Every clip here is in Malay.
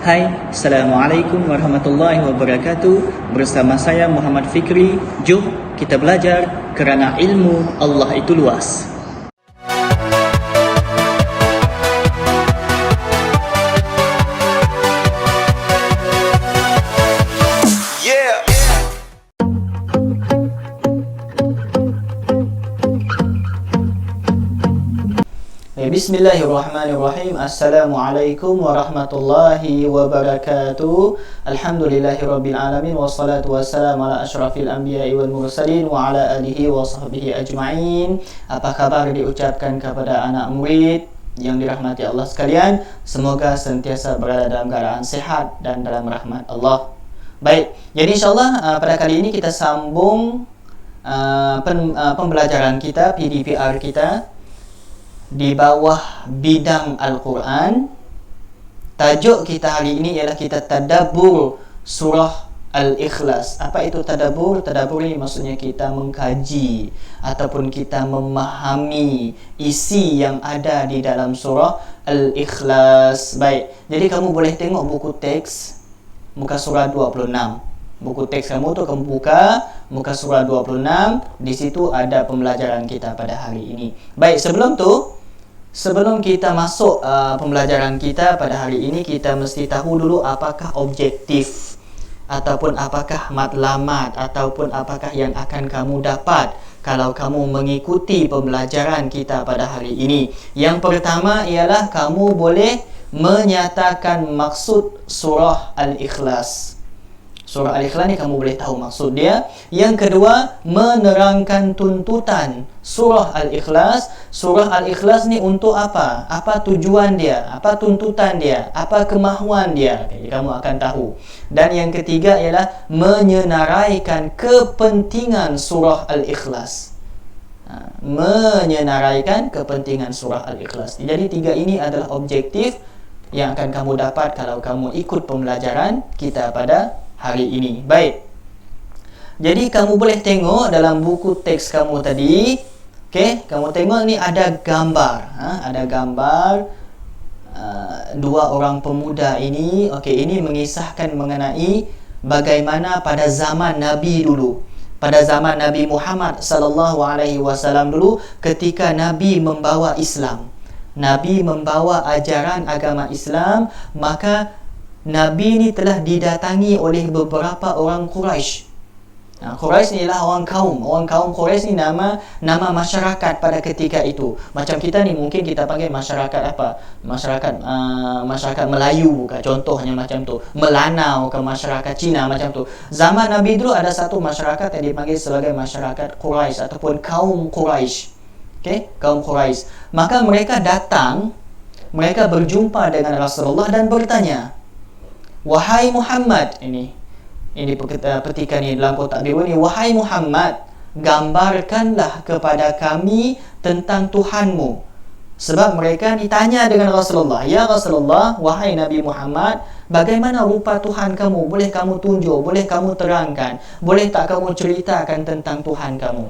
Hai, Assalamualaikum warahmatullahi wabarakatuh. Bersama saya Muhammad Fikri. Jom kita belajar kerana ilmu Allah itu luas. Bismillahirrahmanirrahim. Assalamualaikum warahmatullahi wabarakatuh. Alhamdulillahirabbil alamin wassalatu wassalamu ala asyrafil anbiya'i wal mursalin wa ala alihi wa sahbihi ajma'in. Apa kabar diucapkan kepada anak murid yang dirahmati Allah sekalian? Semoga sentiasa berada dalam keadaan sehat dan dalam rahmat Allah. Baik, jadi insyaallah pada kali ini kita sambung pembelajaran kita, PDPR kita di bawah bidang Al-Quran. Tajuk kita hari ini ialah kita tadabbur surah Al-Ikhlas. Apa itu tadabbur? Tadabbur ini maksudnya kita mengkaji ataupun kita memahami isi yang ada di dalam surah Al-Ikhlas. Baik, jadi kamu boleh tengok buku teks muka surah 26. Buku teks kamu tu kamu buka muka surah 26. Di situ ada pembelajaran kita pada hari ini. Baik, sebelum kita masuk pembelajaran kita pada hari ini, kita mesti tahu dulu apakah objektif ataupun apakah matlamat ataupun apakah yang akan kamu dapat kalau kamu mengikuti pembelajaran kita pada hari ini. Yang pertama ialah kamu boleh menyatakan maksud surah Al-Ikhlas. Surah Al-Ikhlas ni kamu boleh tahu maksud dia. Yang kedua, menerangkan tuntutan surah Al-Ikhlas. Surah Al-Ikhlas ni untuk apa? Apa tujuan dia? Apa tuntutan dia? Apa kemahuan dia? Okay, kamu akan tahu. Dan yang ketiga ialah menyenaraikan kepentingan surah Al-Ikhlas. Menyenaraikan kepentingan surah Al-Ikhlas. Jadi tiga ini adalah objektif yang akan kamu dapat kalau kamu ikut pembelajaran kita pada hari ini. Baik, jadi kamu boleh tengok dalam buku teks kamu tadi. Okey, kamu tengok ni ada gambar. Ada gambar dua orang pemuda ini. Okey, ini mengisahkan mengenai bagaimana pada zaman Nabi dulu, pada zaman Nabi Muhammad sallallahu alaihi wasallam dulu, ketika Nabi membawa Islam, Nabi membawa ajaran agama Islam, maka Nabi ni telah didatangi oleh beberapa orang Quraisy. Quraisy ni ialah orang kaum Quraisy ni nama masyarakat pada ketika itu. Macam kita ni mungkin kita panggil masyarakat apa? Masyarakat Melayu ke, contohnya macam tu. Melanau ke, masyarakat Cina macam tu. Zaman Nabi dulu ada satu masyarakat yang dipanggil sebagai masyarakat Quraisy ataupun kaum Quraisy. Okey, kaum Quraisy. Maka mereka datang, mereka berjumpa dengan Rasulullah dan bertanya, "Wahai Muhammad," ini petikan ni dalam kotak biru ni, "Wahai Muhammad, gambarkanlah kepada kami tentang Tuhanmu." Sebab mereka ditanya dengan Rasulullah, "Ya Rasulullah, wahai Nabi Muhammad, bagaimana rupa Tuhan kamu? Boleh kamu tunjuk? Boleh kamu terangkan? Boleh tak kamu ceritakan tentang Tuhan kamu?"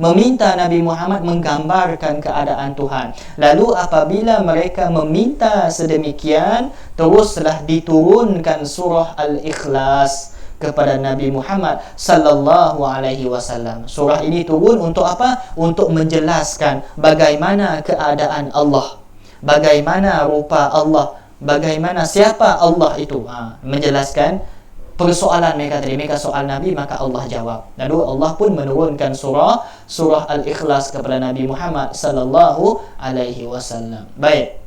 Meminta Nabi Muhammad menggambarkan keadaan Tuhan. Lalu apabila mereka meminta sedemikian, teruslah diturunkan surah Al-Ikhlas kepada Nabi Muhammad sallallahu alaihi wasallam. Surah ini turun untuk apa? Untuk menjelaskan bagaimana keadaan Allah, bagaimana rupa Allah, bagaimana siapa Allah itu. Menjelaskan persoalan mereka tadi. Mereka soal Nabi, maka Allah jawab. Lalu Allah pun menurunkan surah Al-Ikhlas kepada Nabi Muhammad sallallahu alaihi wasallam. Baik,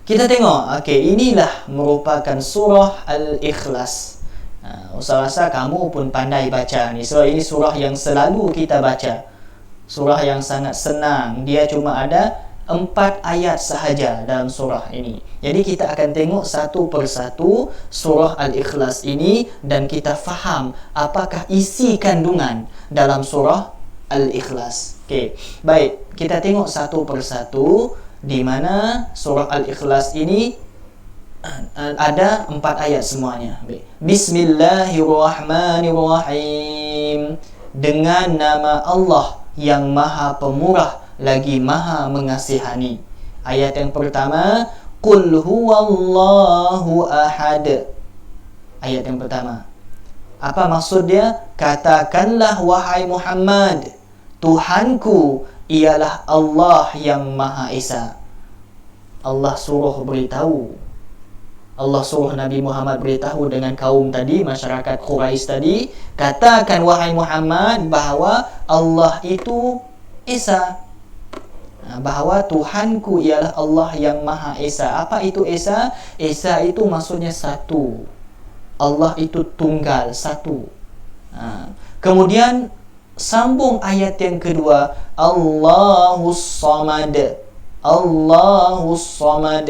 kita tengok. Okey, inilah merupakan surah Al-Ikhlas. Saya rasa kamu pun pandai baca ni. So ini surah yang selalu kita baca. Surah yang sangat senang. Dia cuma ada 4 ayat sahaja dalam surah ini. Jadi kita akan tengok satu persatu surah Al-Ikhlas ini dan kita faham apakah isi kandungan dalam surah Al-Ikhlas. Okey, baik, kita tengok satu persatu di mana surah Al-Ikhlas ini ada 4 ayat semuanya. Bismillahirrahmanirrahim. Dengan nama Allah yang Maha Pemurah lagi Maha Mengasihani. Ayat yang pertama, Qul huwallahu ahad. Ayat yang pertama. Apa maksud dia? Katakanlah wahai Muhammad, Tuhanku ialah Allah yang Maha Esa. Allah suruh beritahu. Allah suruh Nabi Muhammad beritahu dengan kaum tadi, masyarakat Quraisy tadi, katakan wahai Muhammad bahawa Allah itu Esa. Bahawa Tuhanku ialah Allah yang Maha Esa. Apa itu Esa? Esa itu maksudnya satu. Allah itu tunggal, satu. Kemudian sambung ayat yang kedua, Allahus Samad. Allahus Samad.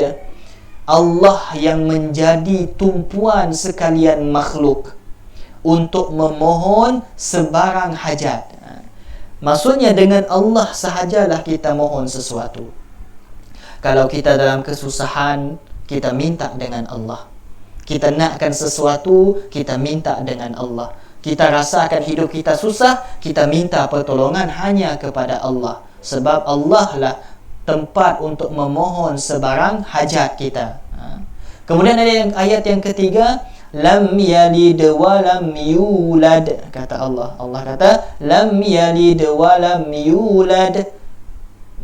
Allah yang menjadi tumpuan sekalian makhluk untuk memohon sebarang hajat. Maksudnya dengan Allah sahajalah kita mohon sesuatu. Kalau kita dalam kesusahan, kita minta dengan Allah. Kita nakkan sesuatu, kita minta dengan Allah. Kita rasakan hidup kita susah, kita minta pertolongan hanya kepada Allah. Sebab Allah lah tempat untuk memohon sebarang hajat kita. Kemudian ada ayat yang ketiga, lam yalid wa lam yulad. Kata Allah. Allah kata, lam yalid wa lam yulad.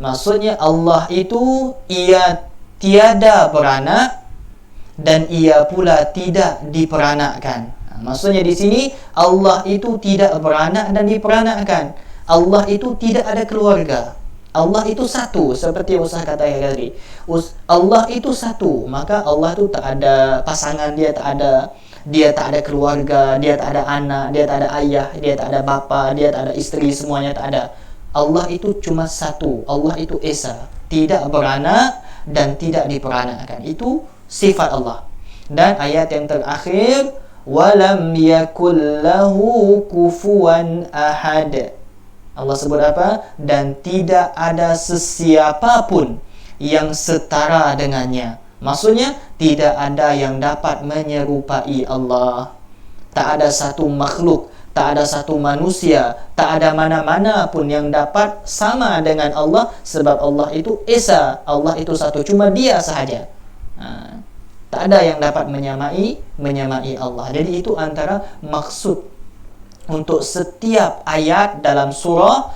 Maksudnya Allah itu ia tiada beranak dan ia pula tidak diperanakkan. Maksudnya di sini Allah itu tidak beranak dan diperanakkan. Allah itu tidak ada keluarga. Allah itu satu, seperti yang Ustaz katakan tadi. Allah itu satu, maka Allah itu tak ada pasangan, dia tak ada keluarga, dia tak ada anak, dia tak ada ayah, dia tak ada bapa, dia tak ada isteri, semuanya tak ada. Allah itu cuma satu. Allah itu Esa, tidak beranak dan tidak diperanakkan. Itu sifat Allah. Dan ayat yang terakhir, walam yakul lahu kufuwan ahad. Allah sebut apa? Dan tidak ada sesiapa pun yang setara dengannya. Maksudnya tidak ada yang dapat menyerupai Allah. Tak ada satu makhluk, tak ada satu manusia, tak ada mana-mana pun yang dapat sama dengan Allah. Sebab Allah itu Esa, Allah itu satu, cuma dia sahaja. Tak ada yang dapat menyamai Allah. Jadi itu antara maksud untuk setiap ayat dalam surah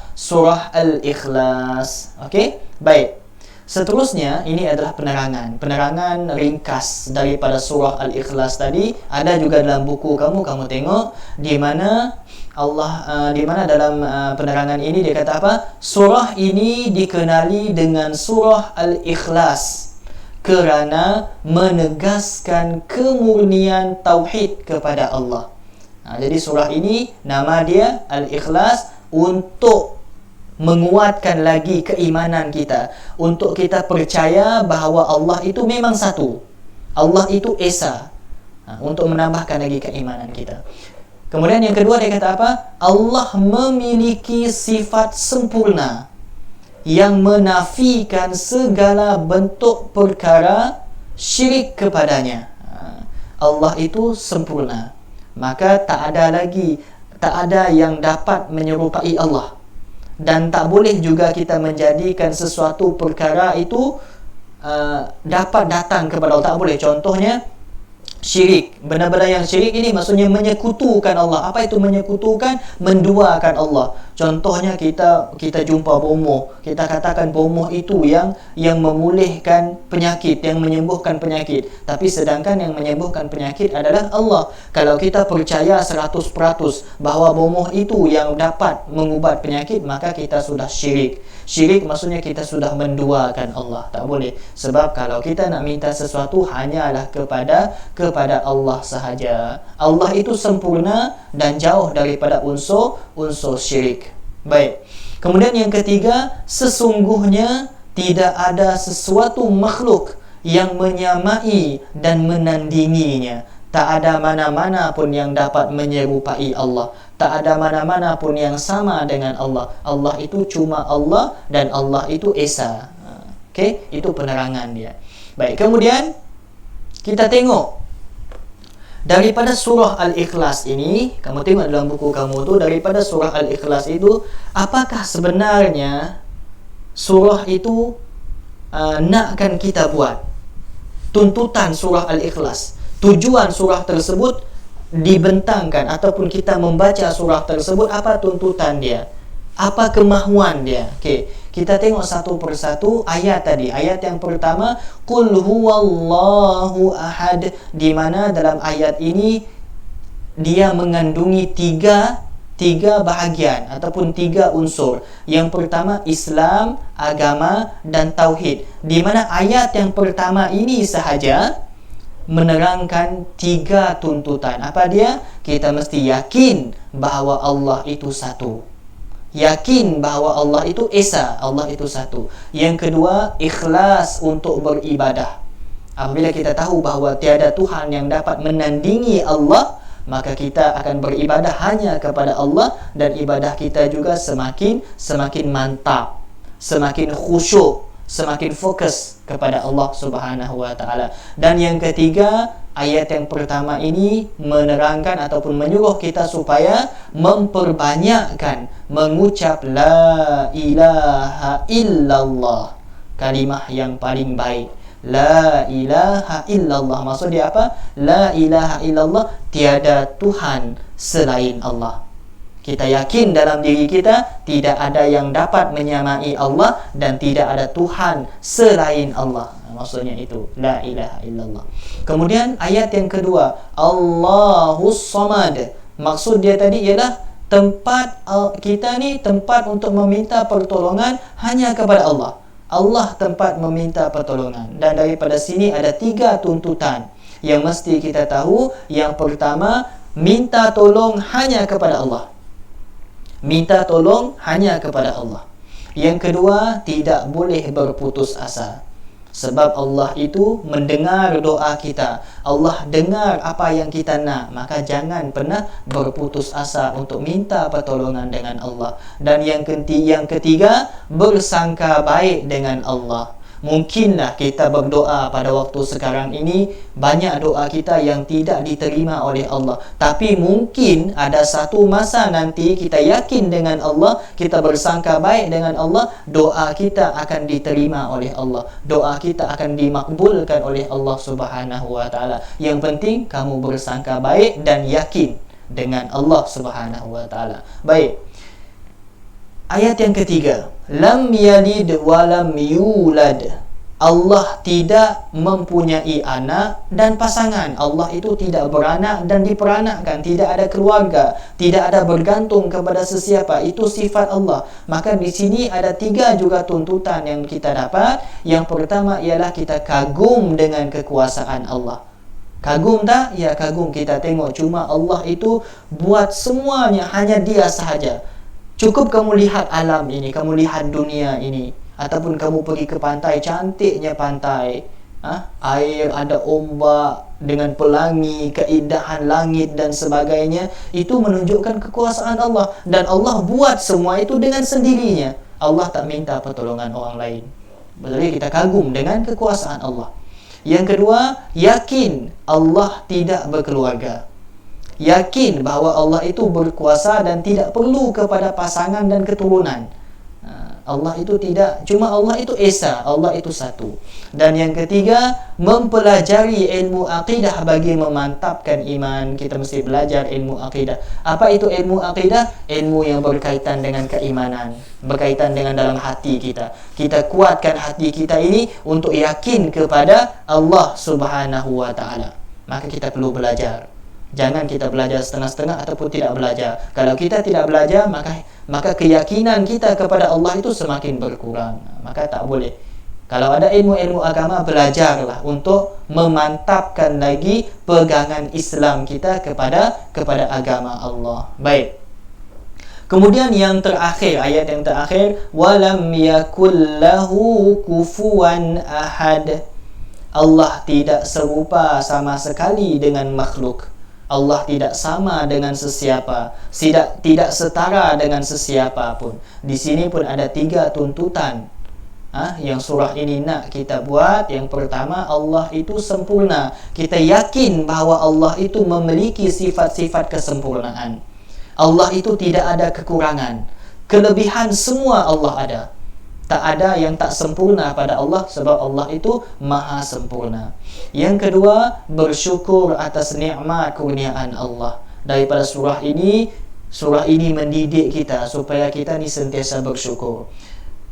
Al-Ikhlas. Okey? Baik. Seterusnya ini adalah penerangan ringkas daripada surah Al-Ikhlas tadi. Ada juga dalam buku kamu tengok di mana dalam penerangan ini dia kata apa? Surah ini dikenali dengan surah Al-Ikhlas kerana menegaskan kemurnian tauhid kepada Allah. Jadi surah ini nama dia Al-Ikhlas untuk menguatkan lagi keimanan kita, untuk kita percaya bahawa Allah itu memang satu, Allah itu Esa, untuk menambahkan lagi keimanan kita. Kemudian yang kedua dia kata apa? Allah memiliki sifat sempurna yang menafikan segala bentuk perkara syirik kepadanya. Allah itu sempurna, maka tak ada yang dapat menyerupai Allah. Dan tak boleh juga kita menjadikan sesuatu perkara itu dapat datang kepada Allah. Tak boleh. Contohnya syirik. Benda-benda yang syirik ini maksudnya menyekutukan Allah. Apa itu menyekutukan? Menduakan Allah. Contohnya kita jumpa bomoh. Kita katakan bomoh itu yang memulihkan penyakit, yang menyembuhkan penyakit. Tapi sedangkan yang menyembuhkan penyakit adalah Allah. Kalau kita percaya 100% bahawa bomoh itu yang dapat mengubat penyakit, maka kita sudah syirik. Syirik maksudnya kita sudah menduakan Allah. Tak boleh. Sebab kalau kita nak minta sesuatu hanyalah kepada Allah sahaja. Allah itu sempurna dan jauh daripada unsur syirik. Baik. Kemudian yang ketiga, sesungguhnya tidak ada sesuatu makhluk yang menyamai dan menandinginya. Tak ada mana-mana pun yang dapat menyerupai Allah. Tak ada mana-mana pun yang sama dengan Allah. Allah itu cuma Allah dan Allah itu Esa. Okey, itu penerangan dia. Baik, kemudian kita tengok daripada surah Al-Ikhlas ini, kamu tengok dalam buku kamu tu, daripada surah Al-Ikhlas itu, apakah sebenarnya surah itu nakkan kita buat? tuntutan surah Al-Ikhlas. Tujuan surah tersebut dibentangkan ataupun kita membaca surah tersebut, apa tuntutan dia? Apa kemahuan dia? Okey, kita tengok satu persatu ayat tadi. Ayat yang pertama, Qul huwallahu ahad, di mana dalam ayat ini dia mengandungi tiga bahagian ataupun tiga unsur. Yang pertama Islam, agama dan tauhid. Di mana ayat yang pertama ini sahaja menerangkan tiga tuntutan. Apa dia? Kita mesti yakin bahawa Allah itu satu. Yakin bahawa Allah itu esa, Allah itu satu. Yang kedua, ikhlas untuk beribadah. Apabila kita tahu bahawa tiada Tuhan yang dapat menandingi Allah, maka kita akan beribadah hanya kepada Allah, dan ibadah kita juga semakin mantap, semakin khusyuk, semakin fokus kepada Allah Subhanahu wa taala. Dan yang ketiga, ayat yang pertama ini menerangkan ataupun menyuruh kita supaya memperbanyakkan mengucap la ilaha illallah, kalimah yang paling baik. La ilaha illallah, maksud dia apa? La ilaha illallah, tiada Tuhan selain Allah. Kita yakin dalam diri kita tidak ada yang dapat menyamai Allah dan tidak ada Tuhan selain Allah. Maksudnya itu la ilaha illallah. Kemudian ayat yang kedua, Allahus Samad. Maksud dia tadi ialah tempat kita ni tempat untuk meminta pertolongan hanya kepada Allah. Allah tempat meminta pertolongan. Dan daripada sini ada tiga tuntutan yang mesti kita tahu. Yang pertama, minta tolong hanya kepada Allah. Minta tolong hanya kepada Allah. Yang kedua, tidak boleh berputus asa. Sebab Allah itu mendengar doa kita. Allah dengar apa yang kita nak. Maka jangan pernah berputus asa untuk minta pertolongan dengan Allah. Dan yang ketiga, bersangka baik dengan Allah. Mungkinlah kita berdoa pada waktu sekarang ini, banyak doa kita yang tidak diterima oleh Allah. Tapi mungkin ada satu masa nanti kita yakin dengan Allah, kita bersangka baik dengan Allah, doa kita akan diterima oleh Allah. Doa kita akan dimakbulkan oleh Allah Subhanahu wa taala. Yang penting kamu bersangka baik dan yakin dengan Allah Subhanahu wa taala. Baik. Ayat yang ketiga, lam yalid wa lam yulad. Allah tidak mempunyai anak dan pasangan. Allah itu tidak beranak dan diperanakkan, tidak ada keluarga, tidak ada bergantung kepada sesiapa. Itu sifat Allah. Maka di sini ada tiga juga tuntutan yang kita dapat. Yang pertama ialah kita kagum dengan kekuasaan Allah. Kagum tak? Ya, kagum. Kita tengok cuma Allah itu buat semuanya, hanya Dia sahaja. Cukup kamu lihat alam ini, kamu lihat dunia ini, ataupun kamu pergi ke pantai, cantiknya pantai, air, ada ombak dengan pelangi, keindahan langit dan sebagainya. Itu menunjukkan kekuasaan Allah. Dan Allah buat semua itu dengan sendirinya. Allah tak minta pertolongan orang lain. Berarti kita kagum dengan kekuasaan Allah. Yang kedua, yakin Allah tidak berkeluarga. Yakin bahawa Allah itu berkuasa dan tidak perlu kepada pasangan dan keturunan. Allah itu tidak, cuma Allah itu esa, Allah itu satu. Dan yang ketiga, mempelajari ilmu akidah bagi memantapkan iman. Kita mesti belajar ilmu akidah. Apa itu ilmu akidah? Ilmu yang berkaitan dengan keimanan, berkaitan dengan dalam hati kita. Kita kuatkan hati kita ini untuk yakin kepada Allah Subhanahu wa taala. Maka kita perlu belajar. Jangan kita belajar setengah-setengah ataupun tidak belajar. Kalau kita tidak belajar, maka keyakinan kita kepada Allah itu semakin berkurang. Maka tak boleh. Kalau ada ilmu-ilmu agama, belajarlah untuk memantapkan lagi pegangan Islam kita kepada agama Allah. Baik. Kemudian yang terakhir, ayat yang terakhir, walam yakul lahu kufuwan ahad. Allah tidak serupa sama sekali dengan makhluk. Allah tidak sama dengan sesiapa, tidak setara dengan sesiapa pun. Di sini pun ada tiga tuntutan yang surah ini nak kita buat. Yang pertama, Allah itu sempurna. Kita yakin bahawa Allah itu memiliki sifat-sifat kesempurnaan. Allah itu tidak ada kekurangan. Kelebihan semua Allah ada. Tak ada yang tak sempurna pada Allah, sebab Allah itu maha sempurna. Yang kedua, bersyukur atas nikmat kurniaan Allah. Daripada surah ini mendidik kita supaya kita ni sentiasa bersyukur.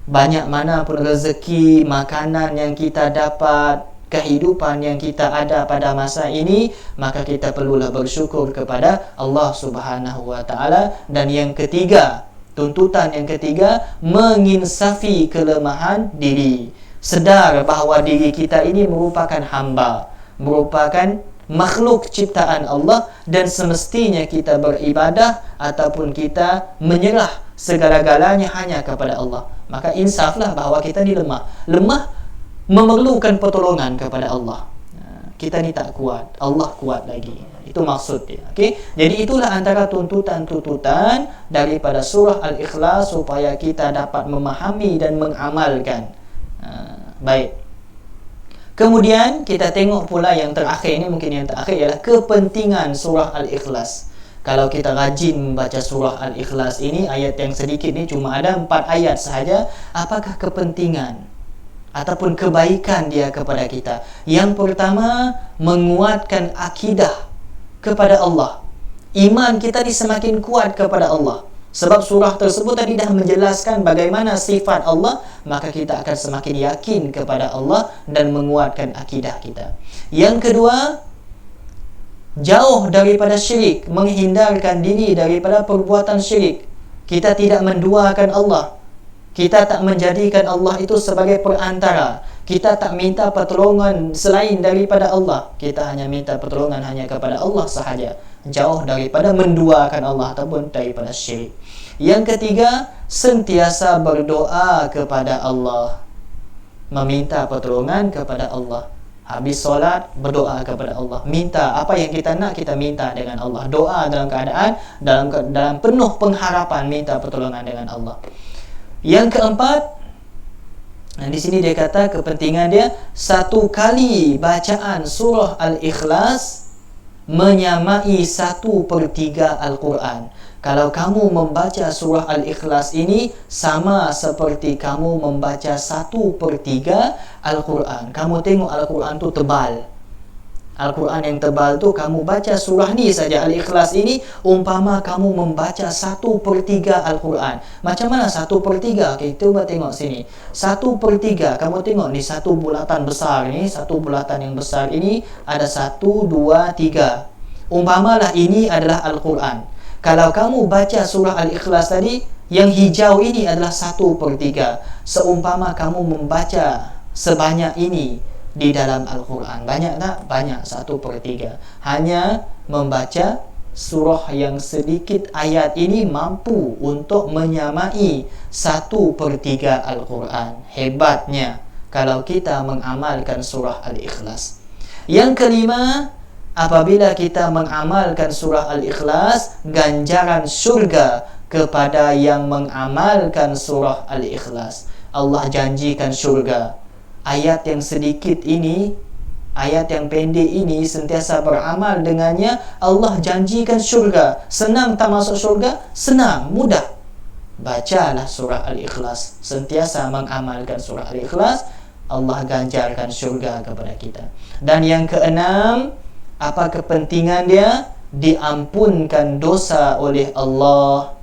Banyak mana pun rezeki, makanan yang kita dapat, kehidupan yang kita ada pada masa ini, maka kita perlulah bersyukur kepada Allah Subhanahu wa taala. Dan yang ketiga, tuntutan yang ketiga, menginsafi kelemahan diri. Sedar bahawa diri kita ini merupakan hamba, merupakan makhluk ciptaan Allah, dan semestinya kita beribadah ataupun kita menyerah segala-galanya hanya kepada Allah. Maka insaflah bahawa kita ni lemah memerlukan pertolongan kepada Allah. Kita ni tak kuat, Allah kuat lagi. Itu maksud dia. Okey. Jadi itulah antara tuntutan-tuntutan daripada surah Al-Ikhlas supaya kita dapat memahami dan mengamalkan. Baik. Kemudian kita tengok pula yang terakhir, ini mungkin yang terakhir, ialah kepentingan surah Al-Ikhlas. Kalau kita rajin membaca surah Al-Ikhlas ini, ayat yang sedikit ni cuma ada 4 ayat sahaja, apakah kepentingan ataupun kebaikan dia kepada kita? Yang pertama, menguatkan akidah kepada Allah. Iman kita ni semakin kuat kepada Allah. Sebab surah tersebut tadi dah menjelaskan bagaimana sifat Allah, maka kita akan semakin yakin kepada Allah dan menguatkan akidah kita. Yang kedua, jauh daripada syirik, menghindarkan diri daripada perbuatan syirik. Kita tidak menduakan Allah. Kita tak menjadikan Allah itu sebagai perantara. Kita tak minta pertolongan selain daripada Allah. Kita hanya minta pertolongan hanya kepada Allah sahaja. Jauh daripada menduakan Allah ataupun daripada syirik. Yang ketiga, sentiasa berdoa kepada Allah, meminta pertolongan kepada Allah. Habis solat, berdoa kepada Allah. Minta apa yang kita nak, kita minta dengan Allah. Doa dalam keadaan dalam penuh pengharapan, minta pertolongan dengan Allah. Yang keempat, di sini dia kata kepentingan dia, satu kali bacaan surah Al-Ikhlas menyamai 1/3 Al-Quran. Kalau kamu membaca surah Al-Ikhlas ini, sama seperti kamu membaca 1/3 Al-Quran. Kamu tengok Al-Quran tu tebal. Al-Quran yang tebal tu, kamu baca surah ni saja, Al-Ikhlas ini, umpama kamu membaca 1/3 Al-Quran. Macam mana 1/3? Okay, cuba tengok sini. 1/3, kamu tengok ni, satu bulatan besar ni, satu bulatan yang besar ini, ada 1, 2, 3. Umpamalah ini adalah Al-Quran. Kalau kamu baca surah Al-Ikhlas tadi, yang hijau ini adalah 1/3. Seumpama kamu membaca sebanyak ini di dalam Al-Quran. Banyak tak? Banyak, 1/3. Hanya membaca surah yang sedikit ayat ini mampu untuk menyamai 1/3 Al-Quran. Hebatnya kalau kita mengamalkan surah Al-Ikhlas. Yang kelima, apabila kita mengamalkan surah Al-Ikhlas, ganjaran syurga kepada yang mengamalkan surah Al-Ikhlas. Allah janjikan syurga. Ayat yang sedikit ini, ayat yang pendek ini, sentiasa beramal dengannya, Allah janjikan syurga. Senang tak masuk syurga? Senang, mudah. Bacalah surah Al-Ikhlas, sentiasa mengamalkan surah Al-Ikhlas, Allah ganjarkan syurga kepada kita. Dan yang keenam, apa kepentingan dia? Diampunkan dosa oleh Allah.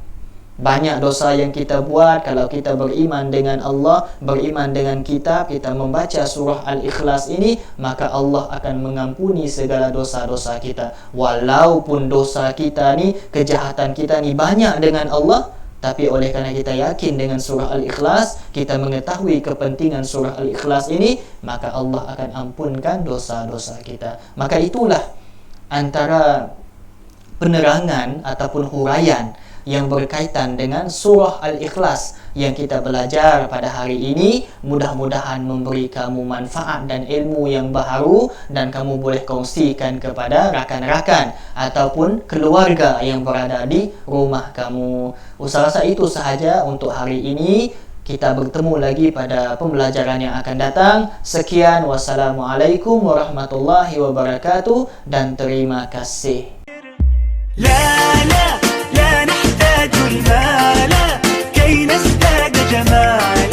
Banyak dosa yang kita buat. Kalau kita beriman dengan Allah, beriman dengan kitab, kita membaca surah Al-Ikhlas ini, maka Allah akan mengampuni segala dosa-dosa kita. Walaupun dosa kita ni, kejahatan kita ni banyak dengan Allah, tapi oleh kerana kita yakin dengan surah Al-Ikhlas, kita mengetahui kepentingan surah Al-Ikhlas ini, maka Allah akan ampunkan dosa-dosa kita. Maka itulah antara penerangan ataupun huraian yang berkaitan dengan surah Al-Ikhlas yang kita belajar pada hari ini. Mudah-mudahan memberi kamu manfaat dan ilmu yang baharu, dan kamu boleh kongsikan kepada rakan-rakan ataupun keluarga yang berada di rumah kamu. Saya rasa itu sahaja untuk hari ini. Kita bertemu lagi pada pembelajaran yang akan datang. Sekian, wassalamualaikum warahmatullahi wabarakatuh, dan terima kasih. لا نحتاج المال كي نزداد جمالا.